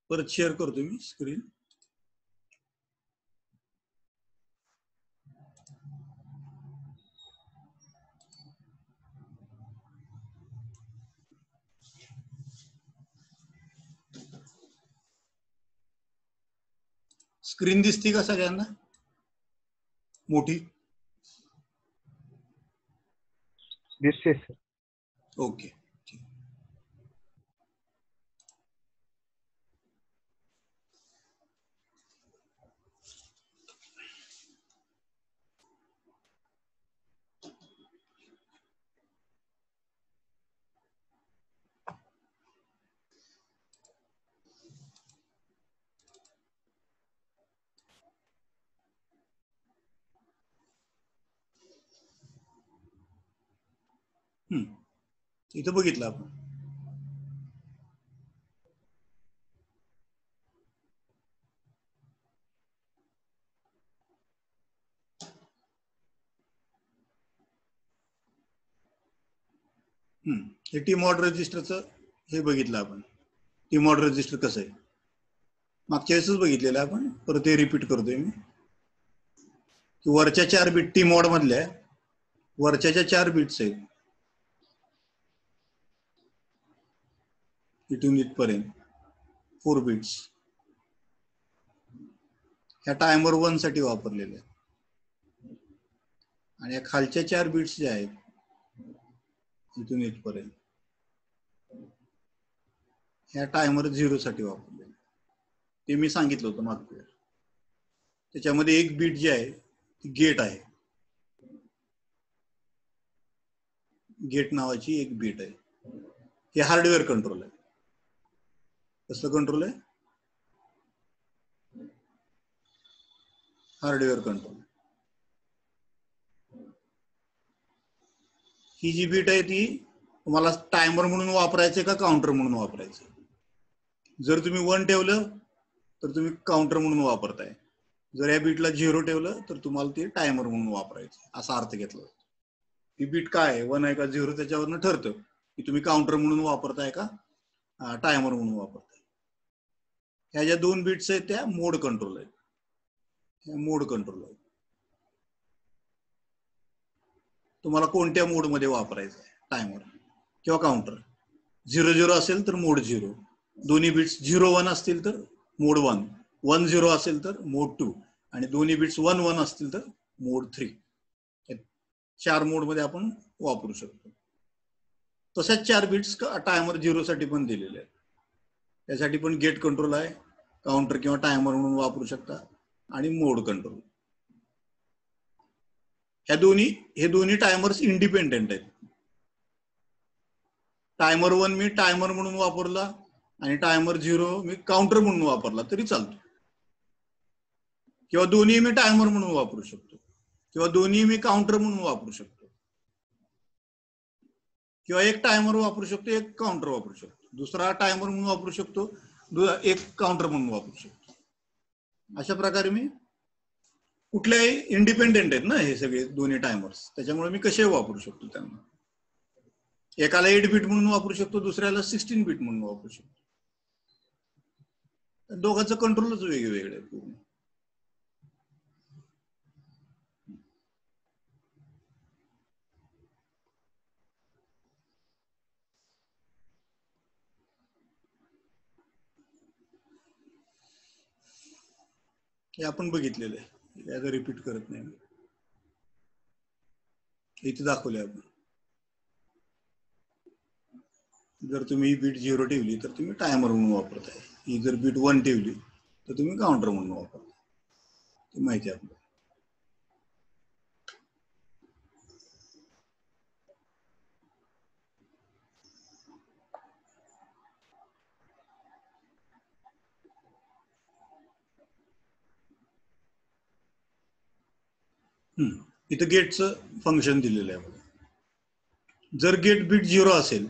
परत शेअर करतो मी screen. Screen दिसती का सगळ्यांना मोठी? दिसते सर. ओके. इथं बघितलं आपण. हे टी मॉड रजिस्टरचं हे बघितलं आपण. टी मॉड रजिस्टर कसं आहे मागच्या वेळेसच बघितलेलं आपण, परत ते रिपीट करतोय मी. वरच्या 4 बीट टी मॉड मधल्या वरच्या 4 बीट्स आहेत इथून इथपर्यंत 4 बीट्स ह्या टायमर 1 साठी वापरलेले आहेत आणि या खालच्या 4 बीट्स ज्या आहेत इथून इथपर्यंत ह्या टायमर 0 साठी वापरलेले. ते मी सांगितलं होतं मागच्या वेळेस. त्याच्यामध्ये एक बीट जी आहे ती गेट आहे. गेट नावाची एक बीट आहे. हे हार्डवेअर कंट्रोल आहे. कसलं कंट्रोल आहे? Hardware control. ही जी बीट आहे ती तुम्हाला टायमर म्हणून वापरायचं का काउंटर म्हणून वापरायचं? जर तुम्ही 1 ठेवलं तर तुम्ही काउंटर म्हणून वापरताय. जर या बीटला 0 ठेवलं तर तुम्हाला ते टायमर म्हणून वापरायचं असा अर्थ घेतला जातो. ही बीट काय आहे 1 आहे का 0 त्याच्यावरनं ठरतं की तुम्ही काउंटर म्हणून वापरताय का टायमर म्हणून वापरताय. ह्या ज्या 2 बीट्स आहेत त्या मोड कंट्रोल आहेत. मोड कंट्रोल आहे. तुम्हाला कोणत्या मोड मध्ये वापरायचं आहे टायमर किंवा काउंटर? 0-0 असेल तर मोड 0, दोन्ही बिट्स 0-1 असतील तर मोड 1, 1-0 असेल तर मोड 2 आणि दोन्ही बिट्स 1-1 असतील तर मोड 3. 4 मोड मध्ये आपण वापरू शकतो. तशाच 4 बिट्स टायमर 0 साठी पण दिलेले आहेत. त्यासाठी पण गेट कंट्रोल आहे, काउंटर किंवा टायमर म्हणून वापरू शकता आणि मोड कंट्रोल. हे दोन्ही टायमर्स इंडिपेंडेंट आहेत. टायमर 1 मी टायमर म्हणून वापरला आणि टायमर 0 मी काउंटर म्हणून वापरला तरी चालतो. किंवा दोन्ही मी टायमर म्हणून वापरू शकतो किंवा दोन्ही मी काउंटर म्हणून वापरू शकतो किंवा एक टायमर वापरू शकतो, एक काउंटर वापरू शकतो, दुसरा टायमर म्हणून वापरू शकतो, एक काउंटर म्हणून वापरू शकतो. अशा प्रकारे मी कुठल्याही इंडिपेंडेंट आहेत ना हे सगळे दोन्ही टायमर्स, त्याच्यामुळे मी कसे वापरू शकतो त्यांना. एकाला 8 बीट म्हणून वापरू शकतो, दुसऱ्याला 16 बीट म्हणून वापरू शकतो. दोघांचं कंट्रोलच वेगवेगळे आहे पूर्ण. हे आपण बघितलेलं आहे, याचं रिपीट करत नाही. इथे दाखवले आपण. जर तुम्ही बीट 0 ठेवली तर तुम्ही टायमर म्हणून वापरताय, ही जर बीट 1 ठेवली तर तुम्ही काउंटर म्हणून वापरताय. ते माहिती आहे आपल्याला. इथं गेटचं फंक्शन दिलेलं आहे. जर गेट बीट 0 असेल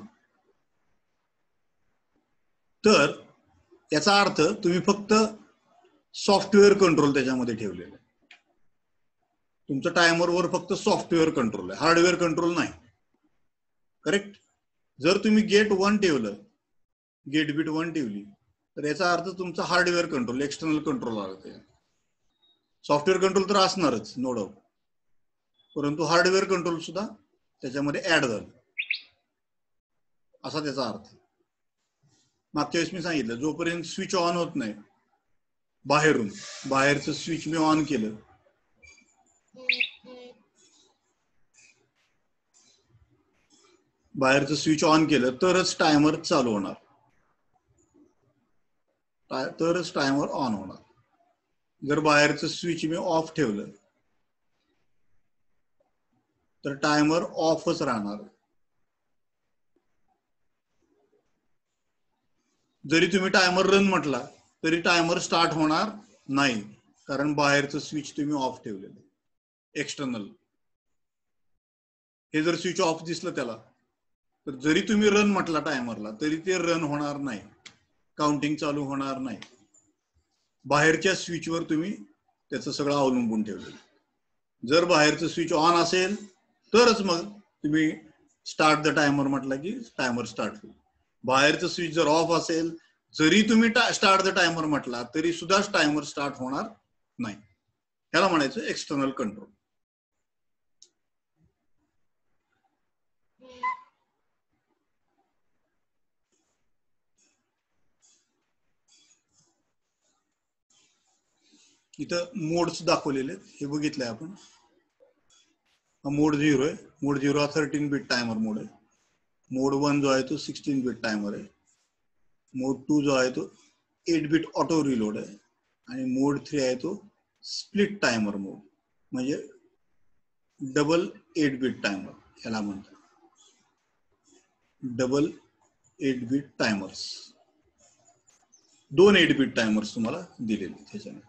तर याचा अर्थ तुम्ही फक्त सॉफ्टवेअर कंट्रोल त्याच्यामध्ये ठेवलेलं आहे. तुमचं टायमरवर फक्त सॉफ्टवेअर कंट्रोल आहे, हार्डवेअर कंट्रोल नाही. करेक्ट. जर तुम्ही गेट 1 ठेवलं, गेट बीट 1 ठेवली तर याचा अर्थ तुमचा हार्डवेअर कंट्रोल, एक्सटर्नल कंट्रोल आला. सॉफ्टवेअर कंट्रोल तर असणारच नो डाऊट, परंतु हार्डवेअर कंट्रोल सुद्धा त्याच्यामध्ये ऍड झालं, असा त्याचा अर्थ. मागच्या वेळेस मी सांगितलं, जोपर्यंत स्विच ऑन होत नाही बाहेरचं स्विच मी ऑन केलं, बाहेरचं स्विच ऑन केलं तरच टायमर चालू होणार, तरच टायमर ऑन होणार. जर बाहेरचं स्विच मी ऑफ ठेवलं तर टायमर ऑफच राहणार. जरी तुम्ही टायमर रन म्हटला तरी टायमर स्टार्ट होणार नाही, कारण बाहेरचं स्विच तुम्ही ऑफ ठेवलेलं, एक्सटर्नल. हे जर स्विच ऑफ दिसलं त्याला, तर जरी तुम्ही रन म्हटला टायमरला तरी ते रन होणार नाही, काउंटिंग चालू होणार नाही. बाहेरच्या स्विचवर तुम्ही त्याचं सगळं अवलंबून ठेवलेलं. जर बाहेरचं स्विच ऑन असेल तरच मग तुम्ही स्टार्ट द टायमर म्हटलं की टायमर स्टार्ट होईल. बाहेरचं स्विच जर ऑफ असेल, जरी तुम्ही स्टार्ट द टायमर म्हटला तरी सुद्धा टायमर स्टार्ट होणार नाही. ह्याला म्हणायचं एक्सटर्नल कंट्रोल. इथं मोड्स दाखवलेले आहेत, हे बघितलंय आपण. मोड 0 आहे. मोड 0 हा 13 बिट टायमर मोड आहे. मोड 1 जो आहे तो 16 बिट टायमर आहे. मोड 2 जो आहे तो 8 बिट ऑटो रिलोड आहे. आणि मोड 3 आहे तो स्प्लिट टायमर मोड, म्हणजे डबल 8 बिट टायमर याला म्हणतात. डबल 8 बिट टायमर्स, 2 8 बिट टायमर्स तुम्हाला दिलेले त्याच्यामध्ये.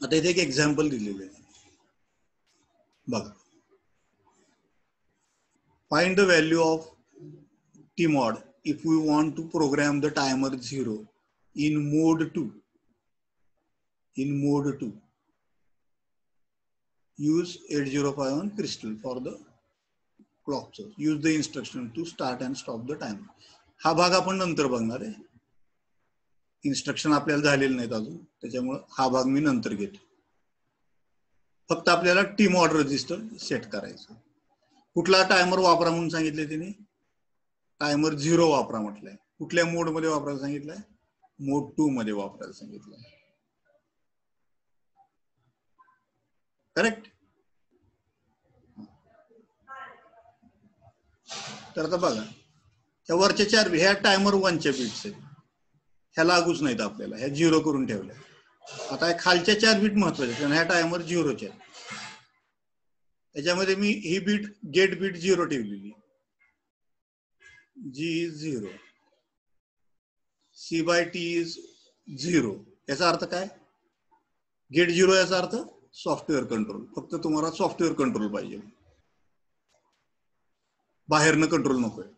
आता इथे एक एक्झाम्पल दिलेलं आहे बघा. Find the value of tmod if we want to program the timer 0 in mode 2. In mode 2, use 8051 crystal for the clock source. Use the instruction to start and stop the timer. हा भाग आपण नंतर बघणार आहे. Instruction आपल्याला झालेलं नाहीत अजून, त्याच्यामुळे हा भाग मी नंतर घेतो. फक्त आपल्याला tmod रजिस्टर सेट करायचं. कुठला टायमर वापरा म्हणून सांगितले तिने? टायमर 0 वापरा म्हटलंय. कुठल्या मोड मध्ये वापरायला सांगितलंय? मोड 2 मध्ये वापरायला सांगितलंय. करेक्ट. तर आता बघा, ह्या वरच्या 4 ह्या टायमर 1च्या बिट्स आहेत, ह्या लागूच नाहीत आपल्याला, ह्या 0 करून ठेवल्या. आता खालच्या 4 बिट महत्वाच्या, कारण ह्या टायमर 0च्या आहेत. त्याच्यामध्ये मी ही बीट गेट बीट 0 ठेवलेली, G is 0, C by T is 0. याचा अर्थ काय? गेट 0 याचा अर्थ सॉफ्टवेअर कंट्रोल. फक्त तुम्हाला सॉफ्टवेअर कंट्रोल पाहिजे, बाहेरनं कंट्रोल नकोय.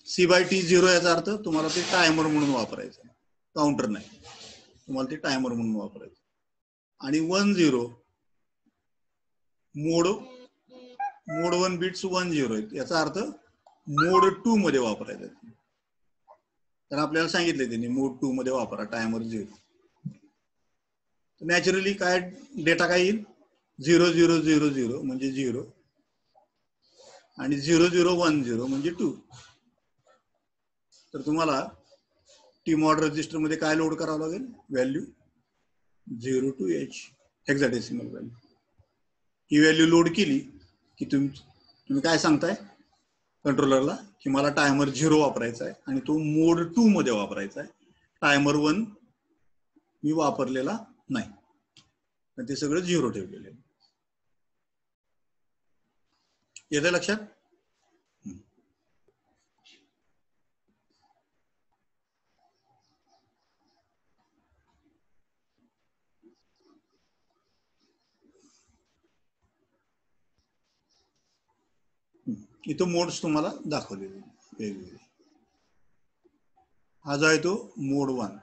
C by T 0 याचा अर्थ तुम्हाला ते टायमर म्हणून वापरायचं, काउंटर नाही, तुम्हाला ते टायमर म्हणून वापरायचं. आणि 1 0 मोड 1 बिट्स 1 0 आहेत, याचा अर्थ मोड 2 मध्ये वापरायचं. तर आपल्याला सांगितले त्यांनी मोड 2 मध्ये वापरा टायमर 0. नॅचरली काय डेटा काय येईल? 0 0 0 0 म्हणजे 0 आणि 0 0 1 0 म्हणजे 2. तर तुम्हाला tmod रजिस्टर मध्ये काय लोड करावं लागेल? Value 0 to H, hexadecimal value. He value load केली की तुम्ही काय सांगताय कंट्रोलरला की मला टायमर 0 वापरायचा आहे आणि तो मोड 2 मध्ये वापरायचा आहे. टायमर 1 मी वापरलेला नाही, ते सगळं 0 ठेवलेलं आहे. येतं लक्षात? इथं मोड्स तुम्हाला दाखवलेले वेगवेगळे. हा जो आहे तो मोड 1.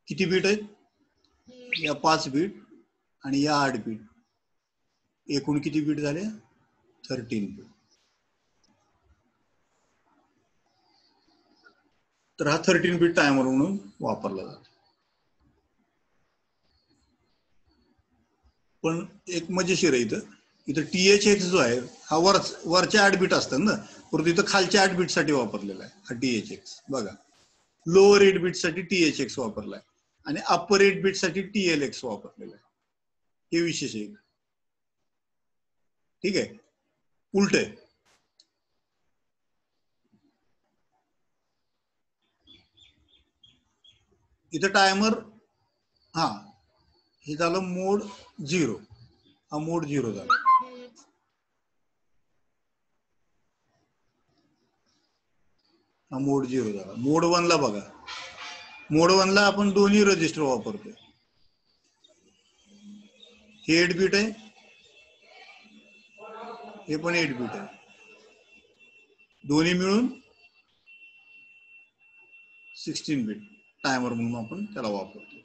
किती बीट आहेत? या 5 बीट आणि या 8 बीट, एकूण किती बीट झाले? 13 बीट. तर हा 13 बीट टायमर म्हणून वापरला जातो. पण एक मजेशीर आहे इथं THX जो आहे हा वरच्या 8 बीट असतात ना, परंतु इथं खालच्या 8 बीट साठी वापरलेला आहे हा THX. बघा, लोअर 8 बीट साठी THX वापरलाय आणि अप्पर 8 बीट साठी TLX वापरलेला आहे. हे विशेष आहे. ठीक आहे, उलट आहे. इथं टायमर, हा हे झालं मोड 0. हा मोड 0 झाला. हा मोड 0 झाला. मोड 1 ला बघा, मोड 1 ला आपण दोन्ही रजिस्टर वापरतोय. हे 8 बीट आहे, हे पण 8 बीट आहे, दोन्ही मिळून 16 बीट टायमर म्हणून आपण त्याला वापरतो.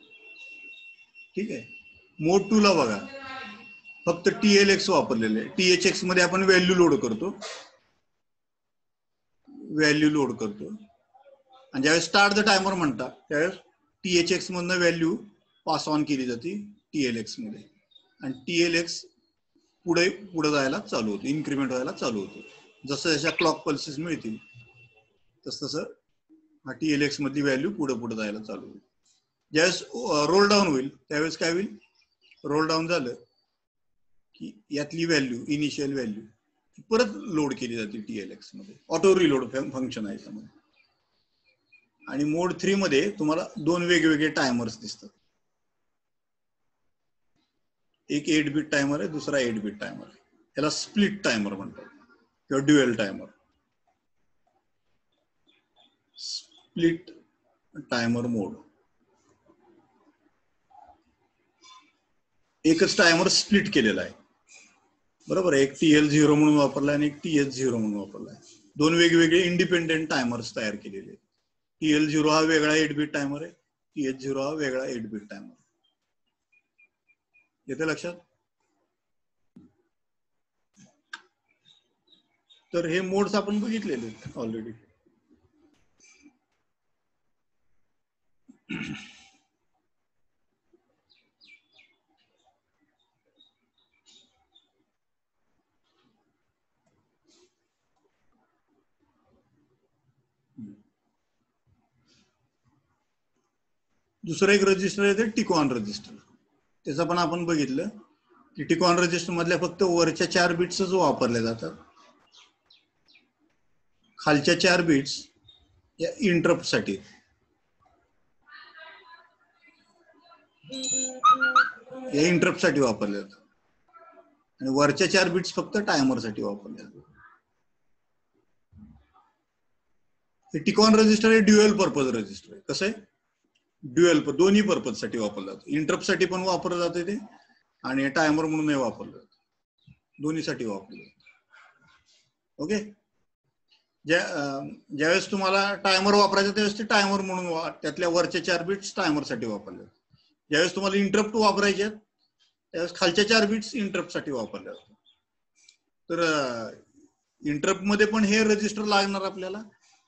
ठीक आहे. मोड 2 ला बघा, फक्त TLX वापरलेले आहे. THX मध्ये आपण व्हॅल्यू लोड करतो, आणि ज्यावेळेस स्टार्ट द टायमर म्हणतात त्यावेळेस THX मधनं व्हॅल्यू पास ऑन केली जाते TLX मध्ये, आणि TLX पुढे जायला चालू होतो, इन्क्रीमेंट व्हायला चालू होतो. जसं जशा क्लॉक पल्सेस मिळतील तसं हा TLX मधली व्हॅल्यू पुढे जायला चालू होईल. ज्यावेळेस रोल डाऊन होईल त्यावेळेस काय होईल? रोल डाऊन झालं की यातली व्हॅल्यू, इनिशियल व्हॅल्यू परत लोड केली जाते TLX मध्ये. ऑटो रिलोड फंक्शन आहे त्यामध्ये. आणि मोड 3 मध्ये तुम्हाला दोन वेगवेगळे टायमर्स दिसतात. एक 8 बीट टायमर आहे, दुसरा 8 बीट टायमर आहे. याला स्प्लिट टायमर म्हणतात किंवा ड्युएल टायमर. स्प्लिट टायमर मोड, एकच टायमर स्प्लिट केलेला आहे, बरोबर आहे. एक TL0 म्हणून वापरलाय आणि एक TH0 म्हणून वापरलाय. दोन वेगवेगळे इंडिपेंडेंट टायमर्स तयार केलेले. TL0 हा वेगळा 8 बीट टायमर आहे, TH0 हा वेगळा 8 बीट टायमर. येते लक्षात? तर हे मोड्स आपण बघितलेले ऑलरेडी. दुसरं एक रजिस्टर आहे ते टिकॉन रजिस्टर. त्याचं पण आपण बघितलं की टिकॉन रजिस्टर मधल्या फक्त वरच्या 4 बिट्सच वापरल्या जातात. खालच्या 4 बिट्स या इंटरप्ट साठी, वापरले जातात, आणि वरच्या 4 बिट्स फक्त टायमर साठी वापरले जातात. हे टिकॉन रजिस्टर हे ड्युअल पर्पज रजिस्टर आहे. कसं आहे? दोन्ही पर्पज साठी वापरलं जातं. इंटरप्ट साठी पण वापरलं जाते ते, आणि टायमर म्हणूनही वापरलं जातं. दोन्हीसाठी वापरलं जातं. ओके. ज्यावेळेस तुम्हाला टायमर वापरायचं त्यावेळेस ते टायमर म्हणून त्यातल्या वरच्या 4 बिट्स टायमर साठी वापरले जातात. ज्यावेळेस तुम्हाला इंटरप्ट वापरायचे त्यावेळेस खालच्या 4 बिट्स इंटरप्ट साठी वापरल्या जातात. तर इंटरप्ट मध्ये पण हे रजिस्टर लागणार आपल्याला,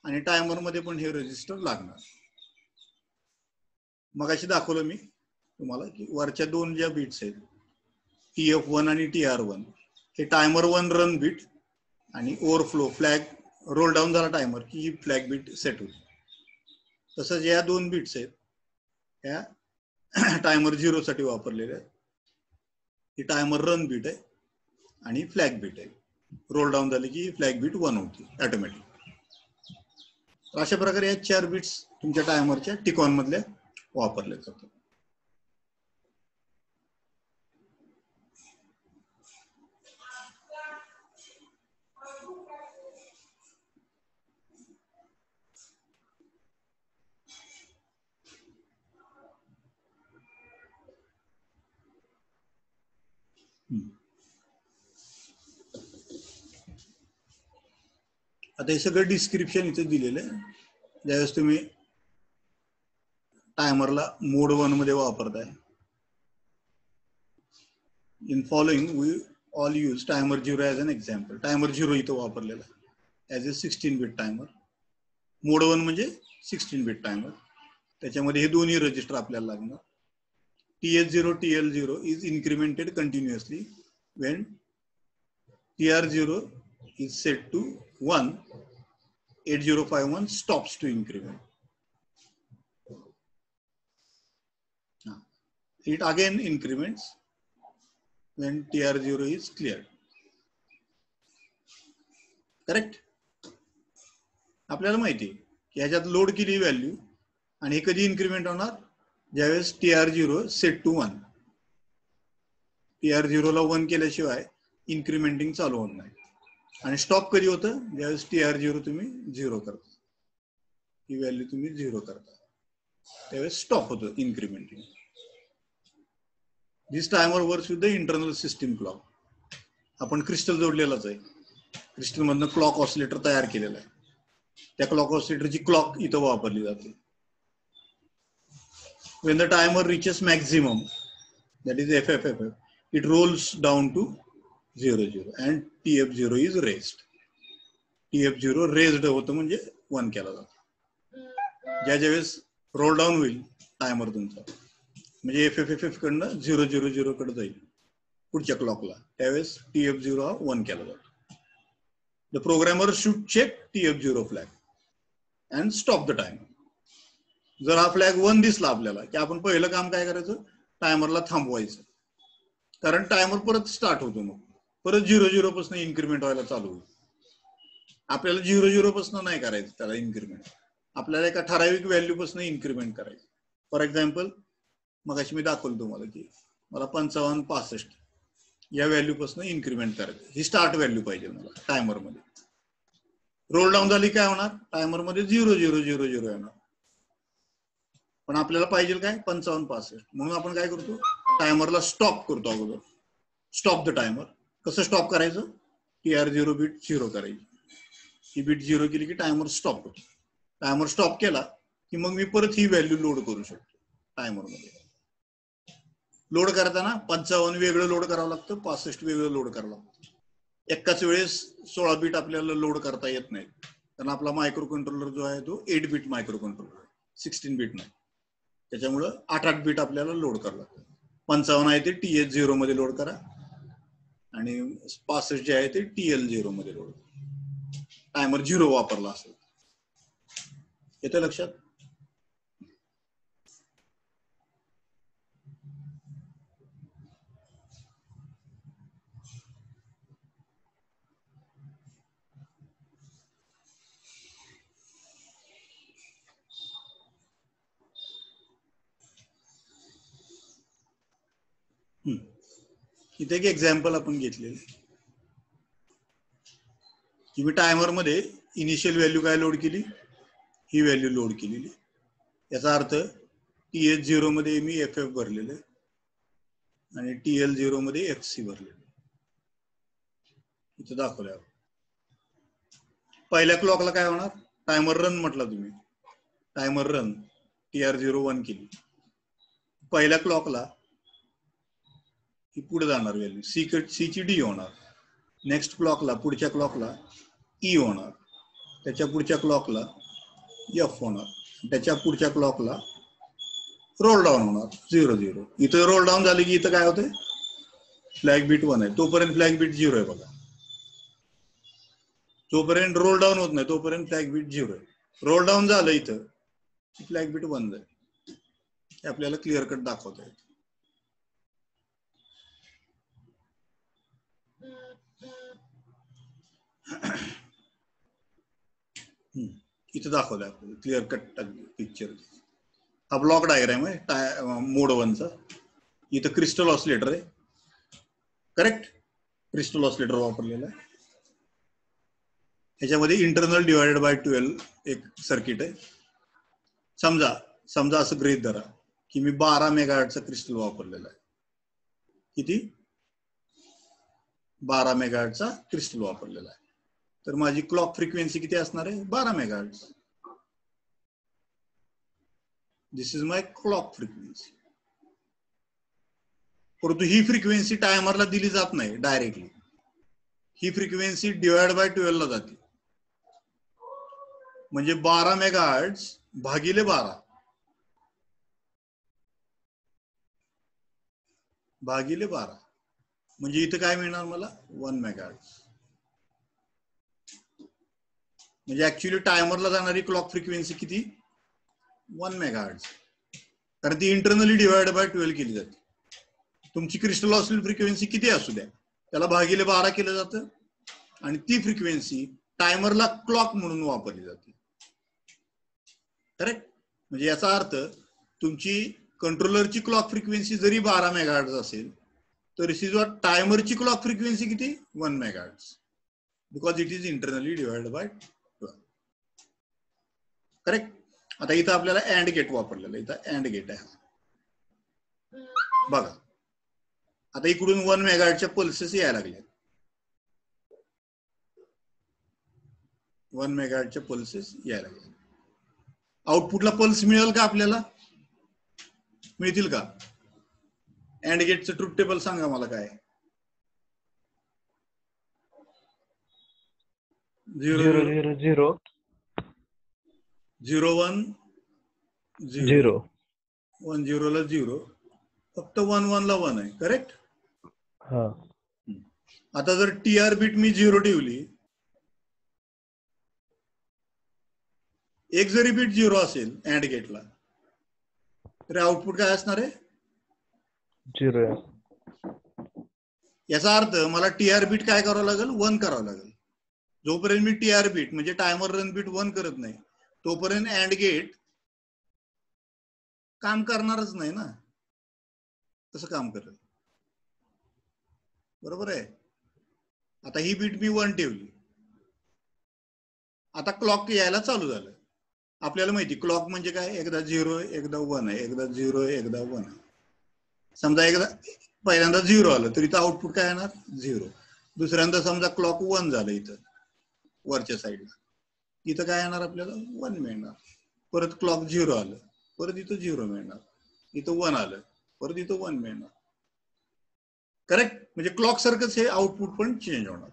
आणि टायमर मध्ये पण हे रजिस्टर लागणार. मगाशी दाखवलं मी तुम्हाला की वरच्या दोन ज्या बिट्स आहेत TF1 आणि TR1, हे टायमर 1 रन बीट, आणि ओव्हरफ्लो फ्लॅग रोल डाऊन झाला टायमर की ही फ्लॅग बीट सेट होईल. तसंच या दोन बिट्स आहेत ह्या टायमर 0 साठी वापरलेल्या आहेत. ही टायमर रन बीट आहे आणि फ्लॅग बीट आहे. रोल डाऊन झाली की फ्लॅग बीट 1 होती ऑटोमॅटिक. अशा प्रकारे या 4 बिट्स तुमच्या टायमरच्या टिकॉन मधल्या वापरल्या जातात. आता हे सगळं डिस्क्रिप्शन इथे दिलेलं आहे. ज्यावेळेस तुम्ही टायमरला मोड 1 मध्ये वापरताय. In following we all use timer 0 as an example. Timer 0 इथं वापरलेला आहे as a 16 bit timer. Mode 1 म्हणजे 16 बिट टायमर. त्याच्यामध्ये हे दोन्ही रजिस्टर आपल्याला लागणार. TH0 TL0 is incremented continuously when TR0 is set to 1. 8051 stops to increment. It again increments when TR0 is cleared. Correct? आपल्याला माहिती आहे की ह्याच्यात लोड केली व्हॅल्यू आणि हे कधी इन्क्रीमेंट होणार, ज्यावेळेस TR0 सेट टू 1. TR0 ला 1 केल्याशिवाय इन्क्रीमेंटिंग चालू होत नाही. आणि स्टॉप कधी होतं, ज्यावेळेस TR0 तुम्ही 0 करता, ही व्हॅल्यू तुम्ही 0 करता, त्यावेळेस स्टॉप होतं incrementing. This timer works with the internal system clock. आपण क्रिस्टल जोडलेलाच आहे. क्रिस्टल मधनं क्लॉक ऑसिलेटर तयार केलेला आहे. त्या क्लॉक ऑसिलेटरची क्लॉक इथं वापरली जाते. When the timer reaches maximum, that is FFFF, it rolls down to 00 and TF0 is raised. TF0 raised होतं म्हणजे 1 केला जातो. ज्यावेळेस रोल डाऊन होईल टायमर तुमचा, म्हणजे FFFF कडनं 000 कडे जाईल पुढच्या क्लॉकला, त्यावेळेस TF0 हा 1 केला जातो. The programmer should check TF0 flag and stop the timer. जर हा फ्लॅग 1 दिसला आपल्याला की आपण पहिलं काम काय करायचं, टायमरला थांबवायचं. कारण टायमर परत स्टार्ट होतो, मग परत 00 पासून इन्क्रीमेंट व्हायला चालू होईल. आपल्याला 00 पासून नाही करायचं त्याला इन्क्रीमेंट, आपल्याला एका ठराविक व्हॅल्यू पासून इन्क्रीमेंट करायचं. फॉर एक्झाम्पल मगाशी मी दाखवलं तुम्हाला की मला 55 65 या व्हॅल्यू पासून इन्क्रीमेंट करायचं. ही स्टार्ट व्हॅल्यू पाहिजे मला टायमर मध्ये. रोल डाऊन झाली काय होणार, टायमर मध्ये 0000 येणार. पण आपल्याला पाहिजे काय 55 65. म्हणून आपण काय करतो, टायमरला स्टॉप करतो अगोदर. Stop the timer. कसं स्टॉप करायचं, TR0 बीट 0 करायची. ही बीट 0 केली की टायमर स्टॉप होतो. टायमर स्टॉप केला की मग मी परत ही व्हॅल्यू लोड करू शकतो टायमर मध्ये. लोड करताना 55 वेगळं लोड करावं लागतं, 65 वेगळं लोड करावं लागतं. एकाच वेळेस 16 बीट आपल्याला लोड करता येत नाही, कारण आपला मायक्रो कंट्रोलर जो आहे तो 8 बीट मायक्रो कंट्रोलर आहे, 16 बीट नाही. त्याच्यामुळं 8 बीट आपल्याला लोड करावं लागतं. 55 आहे ते TH0 मध्ये लोड करा आणि 65 जे आहे ते TL0 मध्ये लोड करा. टायमर 0 वापरला असेल. येतं लक्षात? इथे एक एक्झाम्पल आपण घेतलेलं की मी टायमर मध्ये इनिशियल व्हॅल्यू काय लोड केली, ही व्हॅल्यू लोड केलेली. याचा अर्थ TH0 मध्ये मी FF भरलेलं आणि TL0 मध्ये FC भरलेलं. इथं दाखवलं. पहिल्या क्लॉकला काय होणार, टायमर रन म्हटला तुम्ही, टायमर रन TR0 1 केली. पहिल्या क्लॉकला ही पुढे जाणार व्हॅल्यू, सी ची D होणार. नेक्स्ट क्लॉकला, पुढच्या क्लॉकला E होणार. त्याच्या पुढच्या क्लॉकला F होणार. त्याच्या पुढच्या क्लॉकला रोल डाऊन होणार 00. इथं रोल डाऊन झाली की इथं काय होतंय, फ्लॅग बीट 1 आहे, तोपर्यंत फ्लॅग बीट 0 आहे बघा. जोपर्यंत रोल डाऊन होत नाही तोपर्यंत फ्लॅग बीट 0 आहे. रोल डाऊन झालं इथं फ्लॅग बीट 1 आहे. हे आपल्याला क्लिअर कट दाखवता येईल. इथं दाखवलंय आपल्याला क्लिअर कट पिक्चर. हा ब्लॉक डायग्राम आहे मोड 1 चा. इथं क्रिस्टल ऑसिलेटर आहे, करेक्ट. क्रिस्टल ऑसिलेटर वापरलेला आहे. ह्याच्यामध्ये इंटरनल डिवायडेड बाय 12 एक सर्किट आहे. समजा असं गृहीत धरा की मी 12 मेगाहर्ट्जचा क्रिस्टल वापरलेला आहे. किती, 12 मेगाहर्ट्जचा क्रिस्टल वापरलेला आहे. तर माझी क्लॉक फ्रिक्वेन्सी किती असणार आहे 12 megahertz. This is my clock frequency. परंतु ही फ्रिक्वेन्सी टायमरला दिली जात नाही directly. He frequency divide by 12 ला जाते. म्हणजे 12 मेगाहर्ट्झ भागिले 12 भागिले 12 म्हणजे इथं काय मिळणार मला 1 मेगाहर्ट्झ. म्हणजे ऍक्च्युअली टायमरला जाणारी क्लॉक फ्रिक्वेन्सी किती 1 मेगाहर्ट्झ. कारण ती इंटरनली डिवाइड बाय 12 केली जाते. तुमची क्रिस्टल ऑसिलेटर फ्रिक्वेन्सी किती असू द्या त्याला भागिले 12 केलं जातं आणि ती फ्रिक्वेन्सी टायमरला क्लॉक म्हणून वापरली जाते. करेक्ट. म्हणजे याचा अर्थ तुमची कंट्रोलरची क्लॉक फ्रिक्वेन्सी जरी 12 मेगाहर्ट्झ असेल तर टायमरची क्लॉक फ्रिक्वेन्सी किती 1 megahertz because it is internally divide by 12. Correct. आता इथं आपल्याला अँड गेट वापरलेलं. इथं अँड गेट आहे बघा. आता इकडून 1 मेगाहर्ट्झच्या पल्सेस यायला लागल्या. 1 मेगाहर्ट्झच्या पल्सेस यायला लागल्या. आउटपुटला पल्स मिळेल का आपल्याला? मिळतील का? अँड गेटचं ट्रुथ टेबल सांगा मला काय. 0 0 0 0 0 0 1 0 1 0 ला 0 फक्त 1 1 ला 1 आहे. करेक्ट. हा. आता जर टीआर बीट मी 0 ठेवली, एक जरी बीट 0 असेल अँड गेटला तर आउटपुट काय असणार आहे 0. याचा अर्थ मला टीआर बीट काय करावं लागेल 1 करावं लागेल. जोपर्यंत मी टीआर बीट म्हणजे टायमर रन बीट 1 करत नाही तोपर्यंत अँड गेट काम करणारच नाही ना. कसं काम करेल? बरोबर आहे. आता ही बीट मी 1 ठेवली. आता क्लॉक यायला चालू झालं. आपल्याला माहिती क्लॉक म्हणजे काय एकदा 0 एकदा 1 आहे एकदा 0 एकदा 1 आहे. समजा एकदा पहिल्यांदा 0 आलं तर इथं आउटपुट काय येणार 0. दुसऱ्यांदा समजा क्लॉक 1 झालं इथं वरच्या साईडला इथं काय येणार आपल्याला 1 मिळणार. परत क्लॉक 0 आलं परत इथं 0 मिळणार. इथं 1 आलं परत इथं 1 मिळणार. करेक्ट. म्हणजे क्लॉक सारखंच हे आउटपुट पण चेंज होणार.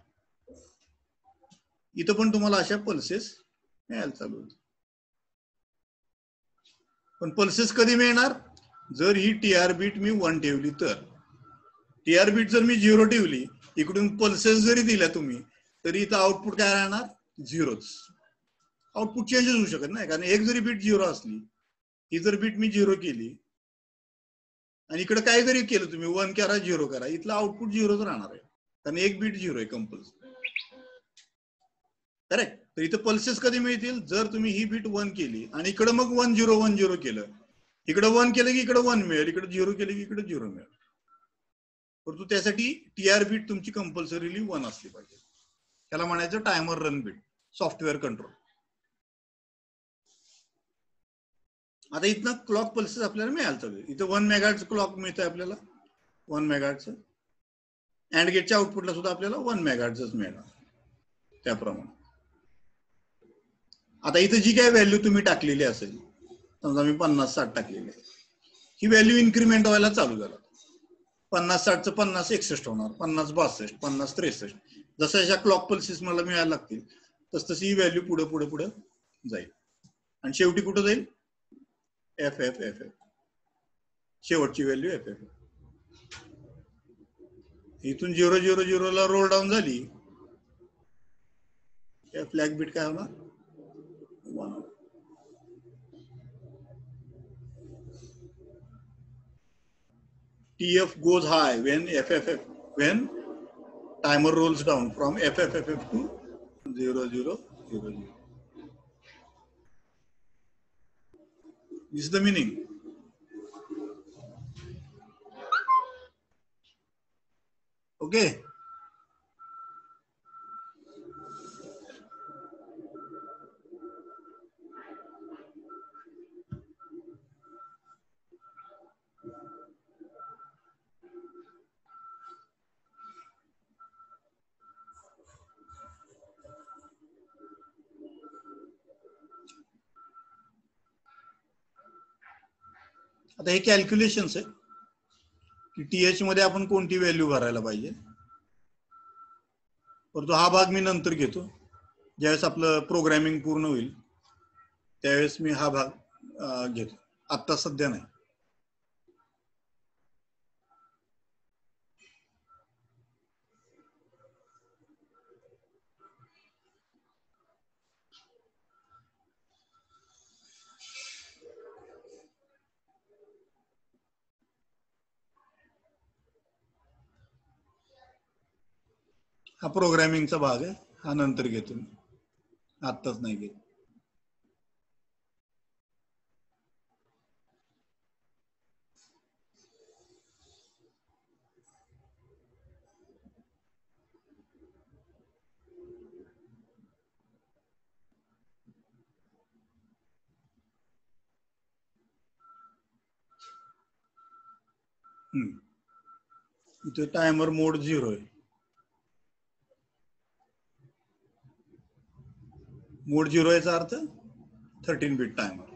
इथं पण तुम्हाला अशा पल्सेस मिळायला चालू होतील. पण पल्सेस कधी मिळणार जर ही टीआर बीट मी 1 ठेवली तर. टीआर बीट जर मी 0 ठेवली इकडून पल्सेस जरी दिल्या तुम्ही तरी इथं आउटपुट काय राहणार 0च. आउटपुट चेंजच होऊ शकत नाही कारण एक जरी बीट 0 असली ही जर बीट मी 0 केली आणि इकडे काय जरी केलं तुम्ही 1 करा 0 करा इथलं आउटपुट 0च राहणार आहे कारण एक बीट 0 आहे कंपल्सरी. करेक्ट. तर इथं पल्सेस कधी मिळतील जर तुम्ही ही बीट 1 केली आणि इकडे मग 1 0 1 0 केलं. इकडे 1 केलं की इकडे 1 मिळेल इकडे 0 केलं की इकडे 0 मिळेल. परंतु त्यासाठी टीआर बीट तुमची कंपल्सरीली 1 असली पाहिजे. त्याला म्हणायचं timer run by software control. आता इथनं क्लॉक पल्सेस आपल्याला मिळायला चालू. इथं 1 मेगाहर्ट्झ क्लॉक मिळतंय आपल्याला 1 मेगाहर्ट्झ. अँड गेटच्या आउटपुटला सुद्धा आपल्याला 1 मेगाहर्ट्झच मिळणार त्याप्रमाणे. आता इथं जी काय व्हॅल्यू तुम्ही टाकलेली असेल समजा मी 50 60 टाकलेली आहे ही व्हॅल्यू इन्क्रीमेंट व्हायला चालू झालं. 50 60चं 50 61 होणार 50 62 50 63 जसं अशा क्लॉक पल्सेस मला मिळायला लागतील तसं ही व्हॅल्यू पुढे पुढे पुढे जाईल आणि शेवटी कुठं जाईल एफ एफ एफ एफ. शेवटची व्हॅल्यू एफ एफ. इथून 0 0 0 ला रोल डाऊन झाली फ्लॅग बीट काय होणार 1. TF goes high when FFF when timer rolls down from FFFF to 0 0 0 0. This is the meaning. Okay. आता हे कॅल्क्युलेशन्स आहे की TH मध्ये आपण कोणती व्हॅल्यू भरायला पाहिजे, परंतु हा भाग मी नंतर घेतो. ज्यावेळेस आपलं प्रोग्रामिंग पूर्ण होईल त्यावेळेस मी हा भाग घेतो, आत्ता सध्या नाही. हा प्रोग्रामिंगचा भाग आहे, हा नंतर घेतो मी, आत्ताच नाही घेत. इथे टायमर मोड 0 आहे. मोड 0 याचा अर्थ 13 bit timer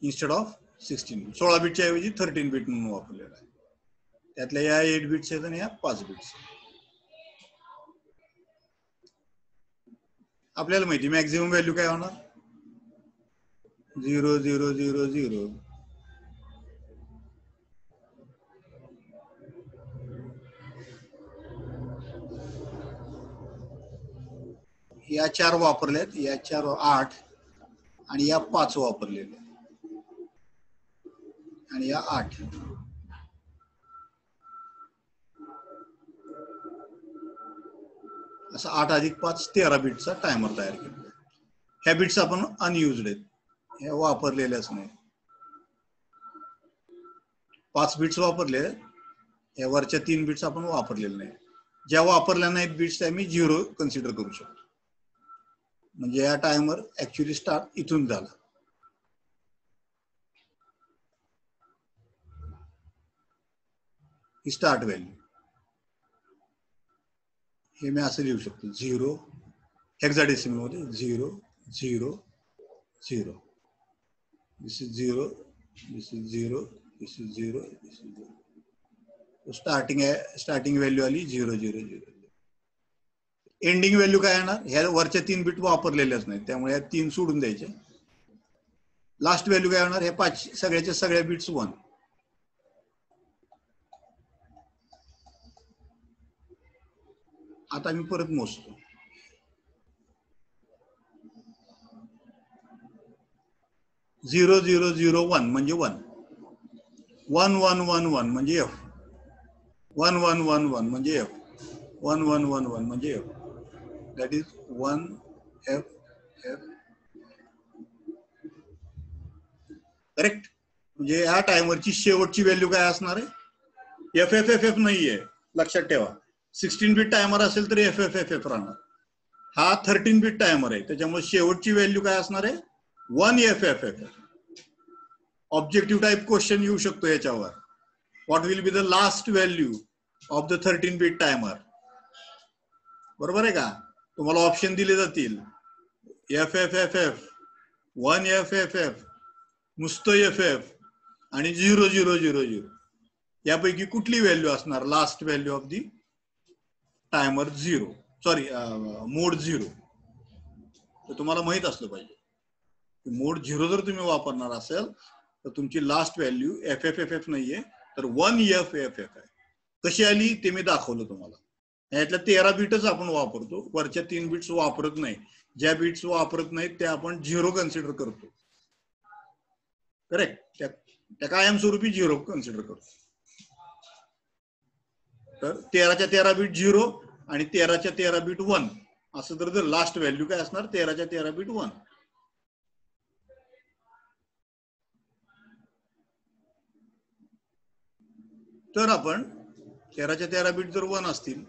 instead of 16 bit. 16 बिटच्या ऐवजी 13 बिट म्हणून वापरलेला आहे. त्यातल्या या 8 बिट्स आहेत आणि या 5 बिट्स. आपल्याला माहिती मॅक्झिमम व्हॅल्यू काय होणार, 0 0 0 0. या 4 वापरल्यात, या 4 8 आणि या 5 वापरलेले आणि या 8. असं 8 अधिक 5 13 बिटचा टायमर तयार केला. ह्या बिट्स आपण अनयुज्ड आहेत, ह्या वापरलेल्याच नाही. 5 बिट्स वापरले, या वरच्या 3 बिट्स आपण वापरलेल्या नाही. ज्या वापरल्या नाहीत बिट्स त्या मी 0 कन्सिडर करू शकतो. म्हणजे या टायमर ऍक्च्युअली स्टार्ट इथून झाला. ही स्टार्ट व्हॅल्यू हे मी असं लिहू शकतो, 0 हेक्साडेसिमल मध्ये 0 0 0. This is 0, this is 0, this is 0, this is 0. Starting value आली 0 0 0. एंडिंग व्हॅल्यू काय येणार, ह्या वरच्या 3 बिट वापरलेल्याच नाही त्यामुळे या 3 सोडून द्यायचे. लास्ट व्हॅल्यू काय होणार, ह्या 5 सगळ्याच्या सगळ्या बिट्स 1. आता मी परत मोजतो, 0 0 0 1 म्हणजे 1, 1 1 1 1 म्हणजे F, 1 1 1 1 म्हणजे F, 1 1 1 1 म्हणजे F. That is 1 F F. Correct. म्हणजे या टायमरची शेवटची व्हॅल्यू काय असणार आहे, एफ एफ एफ एफ नाहीये, लक्षात ठेवा. 16 बिट टायमर असेल तर एफ एफ एफ एफ राहणार. हा 13 बिट टायमर आहे त्याच्यामुळे शेवटची व्हॅल्यू काय असणार आहे, 1 F F F F. Objective type question येऊ शकतो याच्यावर, what will be the last value of the 13 bit timer. बरोबर आहे का, तुम्हाला ऑप्शन दिले जातील, F F F F, 1 F F F, नुसतं एफ एफ आणि 0 0 0 0. यापैकी कुठली व्हॅल्यू असणार last value of the timer 0, sorry mode 0. तर तुम्हाला माहित असलं पाहिजे मोड 0 जर तुम्ही वापरणार असेल तर तुमची last value F F F F नाहीये तर 1 एफ एफ एफ आहे. कशी आली ते मी दाखवलं तुम्हाला. यातल्या 13 बिटच आपण वापरतो, वरच्या 3 बिट्स वापरत नाही. ज्या बिट्स वापरत नाहीत त्या आपण 0 कन्सिडर करतो. करेक्ट, त्या कायमस्वरूपी 0 कन्सिडर करतो. तर 13च्या 13 बिट 0 आणि 13च्या 13 बिट 1 असं तर लास्ट व्हॅल्यू काय असणार, 13च्या 13 बिट 1. तर आपण 13च्या 13 बिट जर 1 असतील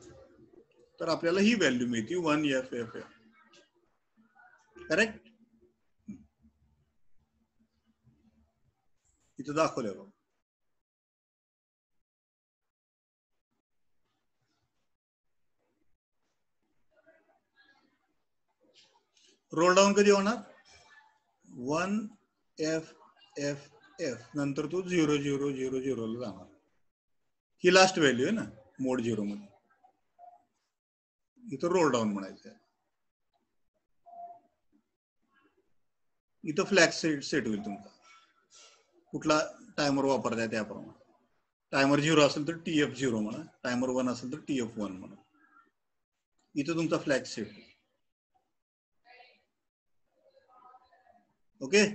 तर आपल्याला ही व्हॅल्यू मिळते 1 एफ एफ एफ. करेक्ट. इथं दाखवलं बघा. रोल डाऊन कधी होणार, 1 एफ एफ एफ नंतर तो 0000 ला जाणार. ही लास्ट व्हॅल्यू आहे ना मोड 0 मध्ये. इथं रोल डाऊन म्हणायचं. इथं फ्लॅग सेट होईल तुमचा कुठला टायमर वापरताय त्याप्रमाणे. टायमर 0 असेल तर TF0 म्हणा, टायमर 1 असेल तर TF1 म्हणा. इथं तुमचा फ्लॅग सेट. ओके.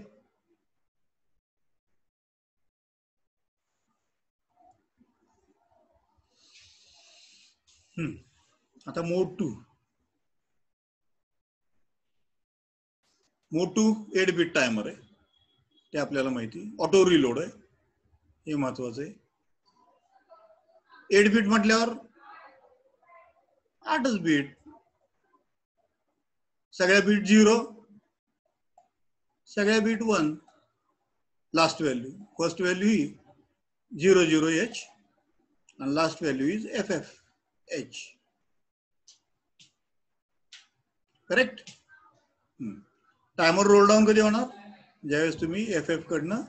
आता मोड 2. मोड 2 8 बिट टायमर आहे ते आपल्याला माहिती. ऑटो रिलोड आहे हे महत्वाचं आहे. 8 बिट म्हटल्यावर 8च बीट. सगळ्या बीट 0, सगळ्या bit 1. Last value first value ही 00H आणि last value is FFH. Correct. Timer roll down कधी होणार? ज्यावेळेस तुम्ही FF कडनं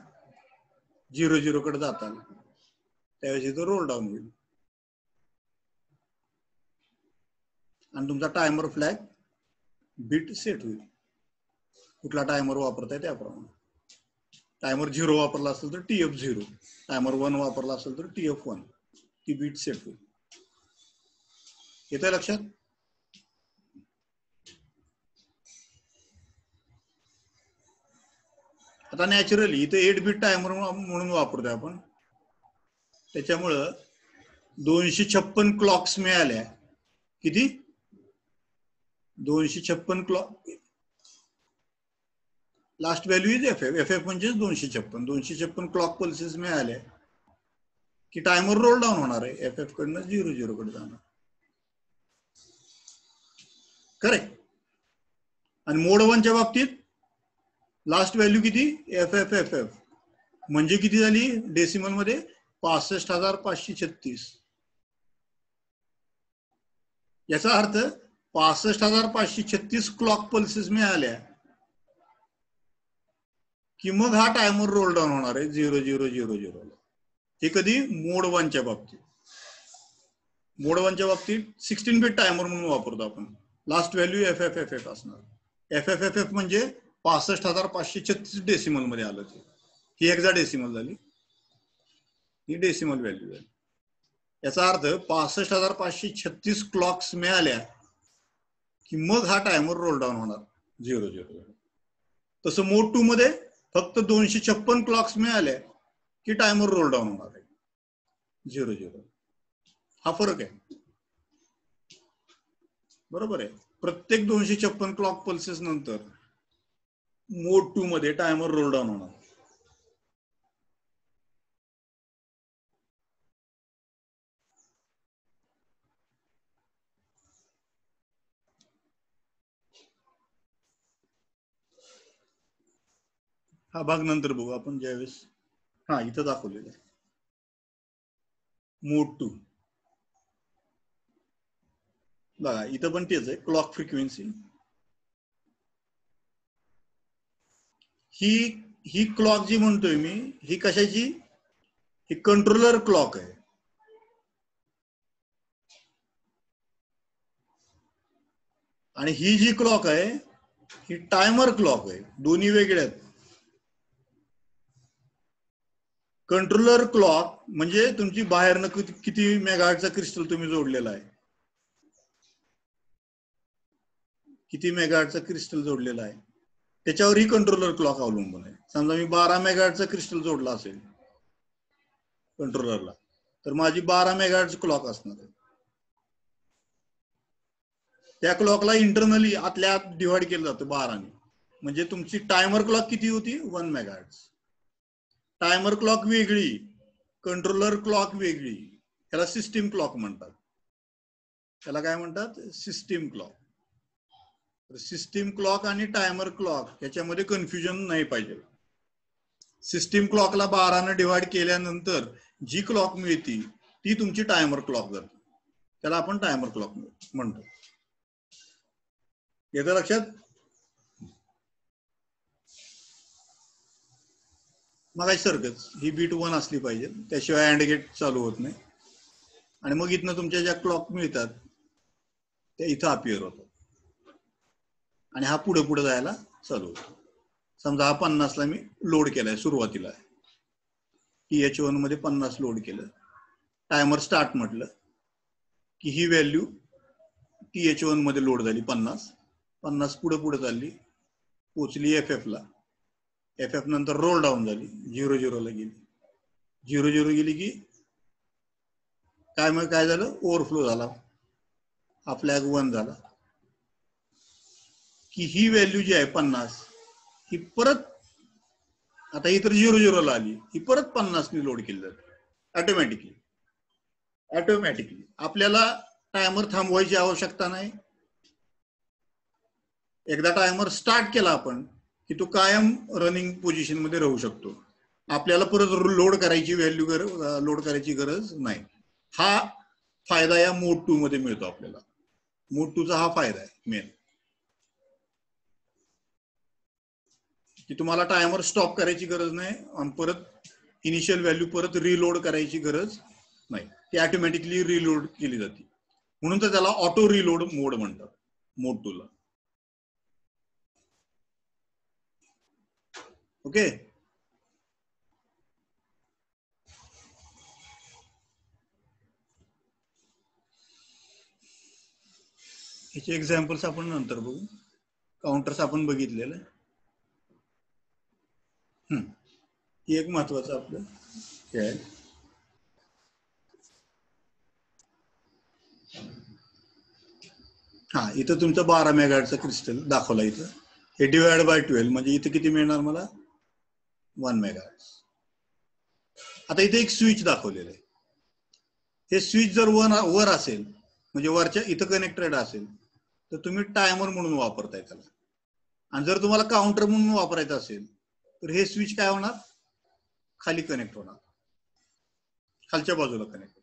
00 कडे जाताल त्यावेळेस इथं रोल डाऊन होईल आणि तुमचा टायमर फ्लॅग बीट सेट होईल कुठला टायमर वापरताय त्याप्रमाणे. टायमर 0 वापरला असेल तर TF0, टायमर 1 वापरला असेल तर TF1. ती बीट सेट होईल. येतंय लक्षात? आता नॅचरली इथे 8 बिट टायमर म्हणून वापरतोय आपण. त्याच्यामुळं 256 क्लॉक्स मिळाल्या. किती? 256 clock. Last value is FF म्हणजे 256. 256 क्लॉक पल्सेस मिळाल्या की टायमर रोल डाऊन होणार आहे. FF कडनं 00 कडे जाणार. करेक्ट. आणि मोड 1च्या बाबतीत लास्ट व्हॅल्यू किती? FF म्हणजे किती झाली डेसिमल मध्ये? 65,536. याचा अर्थ 65,536 क्लॉक पल्सेस मिळाल्या की मग हा टायमर रोल डाऊन होणार आहे 0000. हे कधी? मोड 1च्या बाबतीत. मोड 1च्या बाबतीत 16 बिट टायमर म्हणून वापरतो आपण. लास्ट व्हॅल्यू FFFF असणार. FFFF म्हणजे 65,536 डेसिमल मध्ये आलं ते. ही हेक्सा डेसिमल झाली, ही डेसिमल व्हॅल्यू झाली. याचा अर्थ 65,536 क्लॉक्स मिळाल्या की मग हा टायमर रोल डाऊन होणार 00. तसं मोड 2 मध्ये फक्त 256 क्लॉक्स मिळाल्या की टायमर रोल डाऊन होणार आहे 00. हा फरक आहे. बरोबर आहे. प्रत्येक 256 क्लॉक पल्सेस नंतर मोड 2 मध्ये टायमर रोल डाऊन होणार. हा भाग नंतर बघू आपण ज्यावेळेस. हा इथं दाखवलेलं आहे मोड 2. बघा इथं पण तेच आहे. क्लॉक फ्रिक्वेन्सी ही क्लॉक जी म्हणतोय मी, ही कशाची? ही कंट्रोलर क्लॉक आहे. आणि ही जी क्लॉक आहे ही टायमर क्लॉक आहे. दोन्ही वेगळे आहेत. कंट्रोलर क्लॉक म्हणजे तुमची बाहेरनं किती मेगाहर्टचा क्रिस्टल तुम्ही जोडलेला आहे, किती मेगाहर्टचा क्रिस्टल जोडलेला आहे त्याच्यावर ही कंट्रोलर क्लॉक अवलंबून आहे. समजा मी 12 मेगाहर्टचा क्रिस्टल जोडला असेल कंट्रोलरला तर माझी 12 मेगाहर्टची क्लॉक असणार आहे. त्या क्लॉकला इंटरनली आतल्या आत डिवाइड केलं जातं 12 ने. म्हणजे तुमची टायमर क्लॉक किती होती? 1 मेगाहर्ट्ज. टायमर क्लॉक वेगळी, कंट्रोलर क्लॉक वेगळी. त्याला सिस्टीम क्लॉक म्हणतात. त्याला काय म्हणतात? System clock. सिस्टीम क्लॉक आणि टायमर क्लॉक याच्यामध्ये कन्फ्युजन नाही पाहिजे. सिस्टीम क्लॉकला 12 ने डिवाइड केल्यानंतर जी क्लॉक मिळती ती तुमची टायमर क्लॉक जाते. त्याला आपण टायमर क्लॉक म्हणतो. येतं लक्षात? मगाशी सारखंच ही बीट 1 असली पाहिजे, त्याशिवाय अँड गेट चालू होत नाही. आणि मग इथनं तुमच्या ज्या क्लॉक मिळतात त्या इथं अपिअर होतात आणि हा पुढे पुढे जायला चालू होतो. समजा हा 50ला मी लोड केलाय सुरुवातीला, TH1 मध्ये 50 लोड केलं, टायमर स्टार्ट म्हटलं की ही व्हॅल्यू TH1 मध्ये लोड झाली 50 पुढे पुढे चालली, पोचली FF ला, FF नंतर रोल डाऊन झाली, 0-0 ला गेली, 0-0 गेली की काय झालं, ओव्हरफ्लो झाला, हा फ्लॅग 1 झाला की ही व्हॅल्यू जी आहे 50 ही परत, आता ही तर 0-0 ला आली, ही परत 50 ने लोड केली जाते ऑटोमॅटिकली. आपल्याला टायमर थांबवायची आवश्यकता नाही. एकदा टायमर स्टार्ट केला आपण की तो कायम रनिंग पोझिशन मध्ये राहू शकतो. आपल्याला परत लोड करायची लोड करायची गरज नाही. हा फायदा या मोड 2 मध्ये मिळतो आपल्याला. मोड 2 चा हा फायदा आहे मेन, की तुम्हाला टायमर स्टॉप करायची गरज नाही आणि परत इनिशियल व्हॅल्यू परत रिलोड करायची गरज नाही, ती ऑटोमॅटिकली रिलोड केली जाते. म्हणून तर त्याला ऑटो रिलोड मोड म्हणतात मोड 2 ला. ओके, याचे एक्झाम्पल्स आपण नंतर बघू. काउंटर्स आपण बघितलेलं. ही एक महत्वाचं आपलं हे आहे. हा, इथं तुमचं 12 मेगाहर्ट्झचं क्रिस्टल दाखवला इथं. हे डिवाइड बाय 12 म्हणजे इथं किती मिळणार मला, 1 मेगाहर्ट्झ. आता इथे एक स्विच दाखवलेलं आहे. हे स्विच जर वर असेल म्हणजे वरच्या इथं कनेक्टेड असेल तर तुम्ही टायमर म्हणून वापरताय त्याला. आणि जर तुम्हाला काउंटर म्हणून वापरायचं असेल तर हे स्विच काय होणार, खाली कनेक्ट होणार, खालच्या बाजूला कनेक्ट.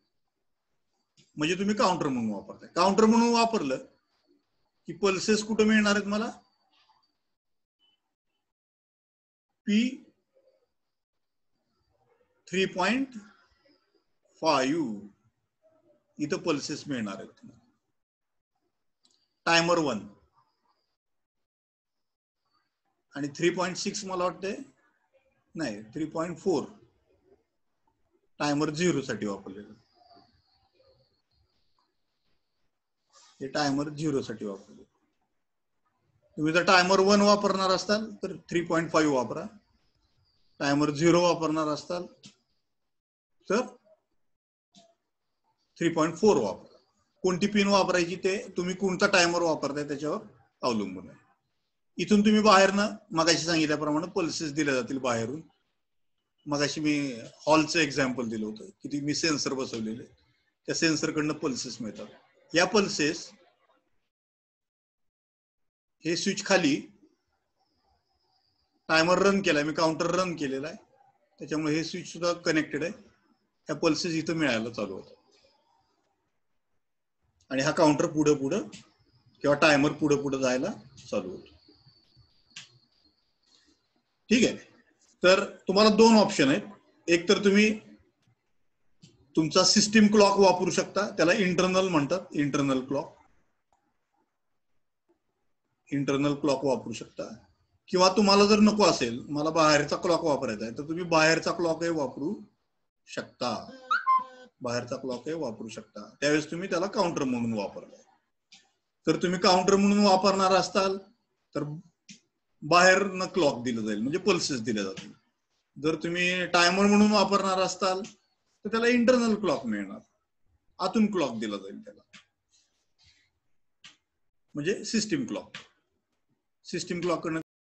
म्हणजे तुम्ही काउंटर म्हणून वापरताय. काउंटर म्हणून वापरलं की पल्सेस कुठे मिळणार आहेत मला, P3.5 इथं पल्सेस मिळणार आहेत. टायमर 1 आणि 3.6 मला वाटते नाही 3.4 टायमर 0 साठी वापरलेलं. हे टायमर 0 साठी वापरले. तुम्ही जर टायमर 1 वापरणार असाल तर 3.5 वापरा. टायमर 0 वापरणार असाल तर 3.4 वापरा. कोणती पिन वापरायची ते तुम्ही कोणता टायमर वापरताय त्याच्यावर अवलंबून आहे. इथून तुम्ही बाहेरनं मगाशी सांगितल्याप्रमाणे पल्सेस दिल्या जातील बाहेरून. मगाशी मी हॉलचं एक्झाम्पल दिलं होतं की मी सेन्सर बसवलेले, त्या सेन्सरकडनं पल्सेस मिळतात. या पल्सेस हे स्विच खाली टायमर रन केलाय मी, काउंटर रन केलेला आहे त्याच्यामुळे हे स्विच सुद्धा कनेक्टेड आहे. ह्या पल्सेस इथं मिळायला चालू होतात आणि हा काउंटर पुढे पुढे किंवा टायमर पुढे पुढे जायला चालू होतो. ठीक आहे, तर तुम्हाला 2 ऑप्शन आहेत. एक तर तुम्ही तुमचा सिस्टीम क्लॉक वापरू शकता, त्याला इंटरनल म्हणतात. इंटरनल क्लॉक वापरू शकता. किंवा तुम्हाला जर नको असेल, मला बाहेरचा क्लॉक वापरायचा आहे, तर तुम्ही बाहेरचा क्लॉक वापरू शकता. त्यावेळेस तुम्ही त्याला काउंटर म्हणून वापरताय. तर तुम्ही काउंटर म्हणून वापरणार असाल तर बाहेरनं क्लॉक दिलं जाईल म्हणजे पल्सेस दिले जातील. जर तुम्ही टायमर म्हणून वापरणार असाल तर त्याला इंटरनल क्लॉक मिळणार, आतून क्लॉक दिला जाईल त्याला, म्हणजे सिस्टीम क्लॉक